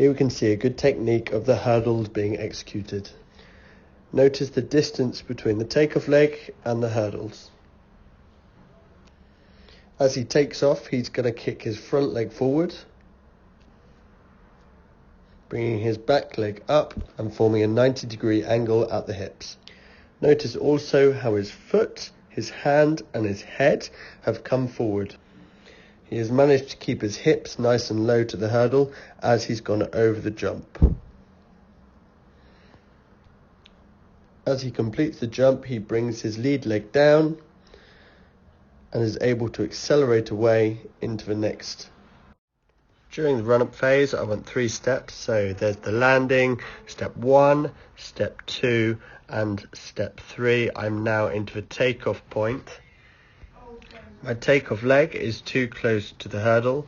Here we can see a good technique of the hurdles being executed. Notice the distance between the takeoff leg and the hurdles. As he takes off, he's going to kick his front leg forward, bringing his back leg up and forming a 90-degree angle at the hips. Notice also how his foot, his hand and his head have come forward. He has managed to keep his hips nice and low to the hurdle as he's gone over the jump. As he completes the jump, he brings his lead leg down and is able to accelerate away into the next. During the run-up phase, I went 3 steps. So there's the landing, step 1, step 2, and step 3. I'm now into the takeoff point. My takeoff leg is too close to the hurdle,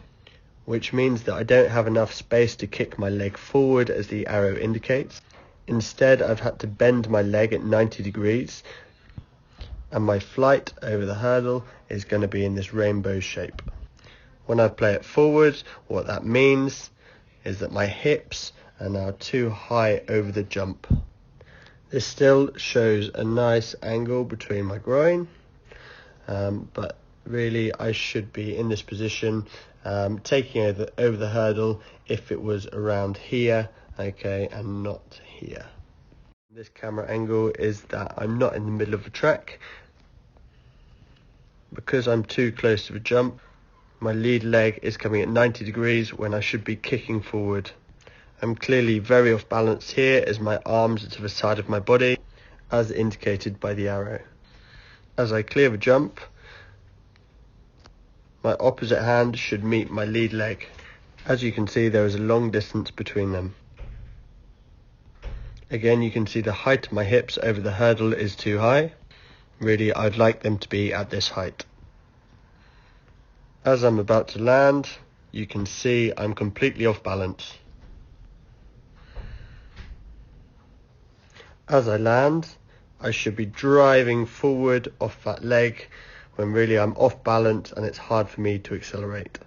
which means that I don't have enough space to kick my leg forward as the arrow indicates. Instead, I've had to bend my leg at 90 degrees, and my flight over the hurdle is going to be in this rainbow shape. When I play it forward, what that means is that my hips are now too high over the jump. This still shows a nice angle between my groin, but really I should be in this position taking over the hurdle if it was around here, okay, and not here. This camera angle is that I'm not in the middle of the track. Because I'm too close to the jump, my lead leg is coming at 90 degrees when I should be kicking forward. I'm clearly very off balance here as my arms are to the side of my body, as indicated by the arrow. As I clear the jump, my opposite hand should meet my lead leg. As you can see, there is a long distance between them. Again, you can see the height of my hips over the hurdle is too high. Really, I'd like them to be at this height. As I'm about to land, you can see I'm completely off balance. As I land, I should be driving forward off that leg when really I'm off balance and it's hard for me to accelerate.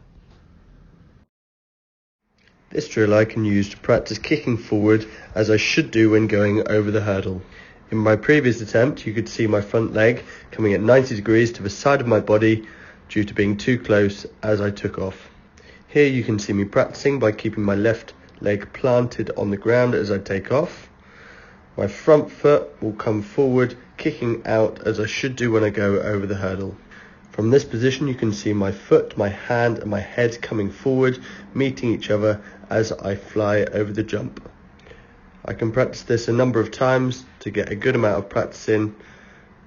This drill I can use to practice kicking forward as I should do when going over the hurdle. In my previous attempt, you could see my front leg coming at 90 degrees to the side of my body due to being too close as I took off. Here you can see me practicing by keeping my left leg planted on the ground as I take off. My front foot will come forward, kicking out as I should do when I go over the hurdle. From this position you can see my foot, my hand and my head coming forward, meeting each other as I fly over the jump. I can practice this a number of times to get a good amount of practice in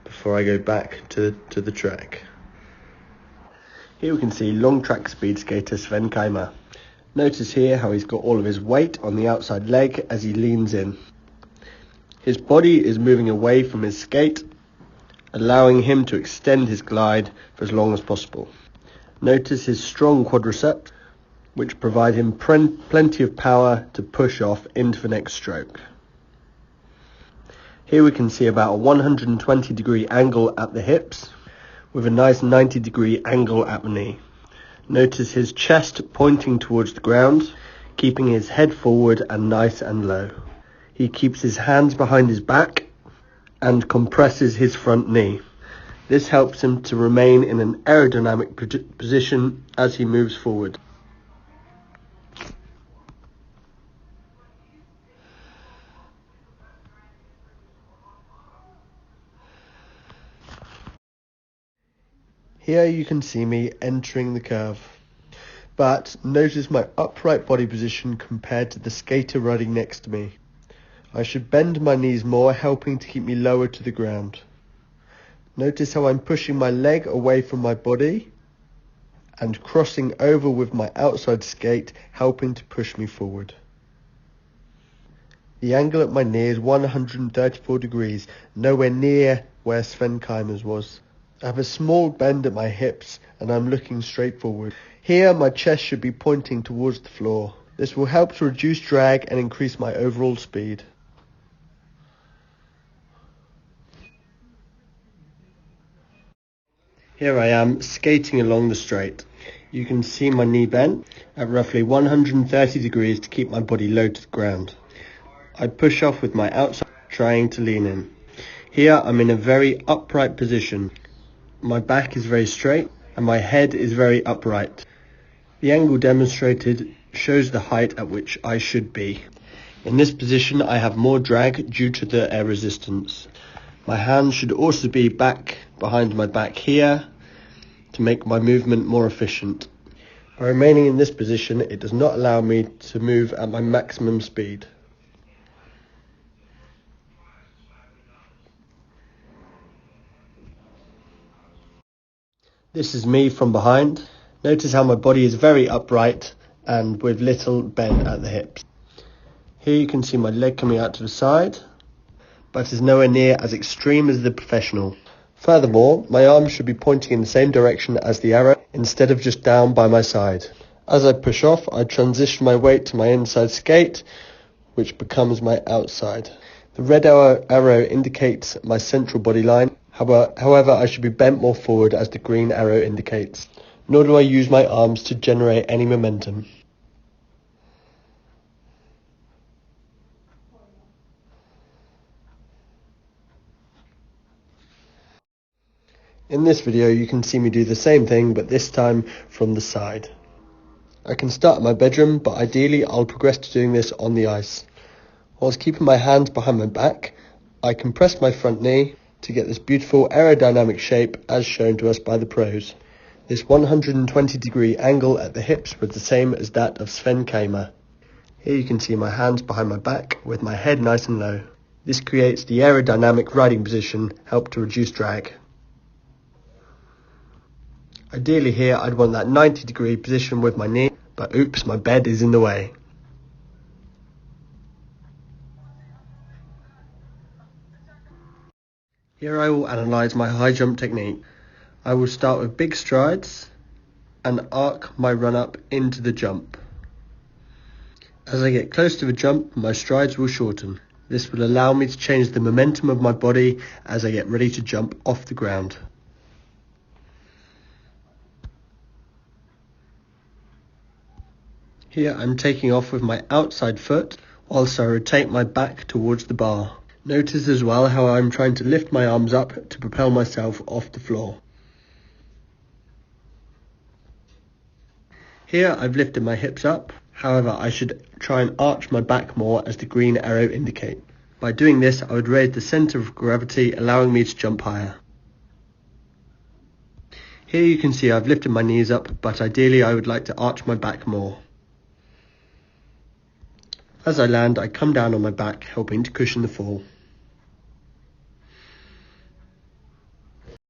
before I go back to the track. Here we can see long track speed skater Sven Keimer. Notice here how he's got all of his weight on the outside leg as he leans in. His body is moving away from his skate, allowing him to extend his glide for as long as possible. Notice his strong quadriceps, which provide him plenty of power to push off into the next stroke. Here we can see about a 120 degree angle at the hips, with a nice 90 degree angle at the knee. Notice his chest pointing towards the ground, keeping his head forward and nice and low. He keeps his hands behind his back and compresses his front knee. This helps him to remain in an aerodynamic position as he moves forward. Here you can see me entering the curve, but notice my upright body position compared to the skater riding next to me. I should bend my knees more, helping to keep me lower to the ground. Notice how I'm pushing my leg away from my body and crossing over with my outside skate, helping to push me forward. The angle at my knee is 134 degrees, nowhere near where Sven Keimer's was. I have a small bend at my hips and I'm looking straight forward. Here my chest should be pointing towards the floor. This will help to reduce drag and increase my overall speed. Here I am skating along the straight. You can see my knee bent at roughly 130 degrees to keep my body low to the ground. I push off with my outside, trying to lean in. Here I'm in a very upright position. My back is very straight and my head is very upright. The angle demonstrated shows the height at which I should be. In this position I have more drag due to the air resistance. My hands should also be back behind my back here to make my movement more efficient. By remaining in this position, it does not allow me to move at my maximum speed. This is me from behind. Notice how my body is very upright and with little bend at the hips. Here you can see my leg coming out to the side, but is nowhere near as extreme as the professional. Furthermore, my arms should be pointing in the same direction as the arrow instead of just down by my side. As I push off, I transition my weight to my inside skate, which becomes my outside. The red arrow indicates my central body line. However, I should be bent more forward as the green arrow indicates. Nor do I use my arms to generate any momentum. In this video you can see me do the same thing, but this time from the side. I can start in my bedroom, but ideally I'll progress to doing this on the ice. Whilst keeping my hands behind my back, I compress my front knee to get this beautiful aerodynamic shape as shown to us by the pros. This 120-degree angle at the hips was the same as that of Sven Kramer. Here you can see my hands behind my back with my head nice and low. This creates the aerodynamic riding position, help to reduce drag. Ideally here I'd want that 90-degree position with my knee, but oops, my bed is in the way. Here I will analyse my high jump technique. I will start with big strides and arc my run up into the jump. As I get close to the jump, my strides will shorten. This will allow me to change the momentum of my body as I get ready to jump off the ground. Here I'm taking off with my outside foot whilst I rotate my back towards the bar. Notice as well how I'm trying to lift my arms up to propel myself off the floor. Here I've lifted my hips up, however I should try and arch my back more as the green arrow indicates. By doing this I would raise the centre of gravity, allowing me to jump higher. Here you can see I've lifted my knees up, but ideally I would like to arch my back more. As I land, I come down on my back, helping to cushion the fall.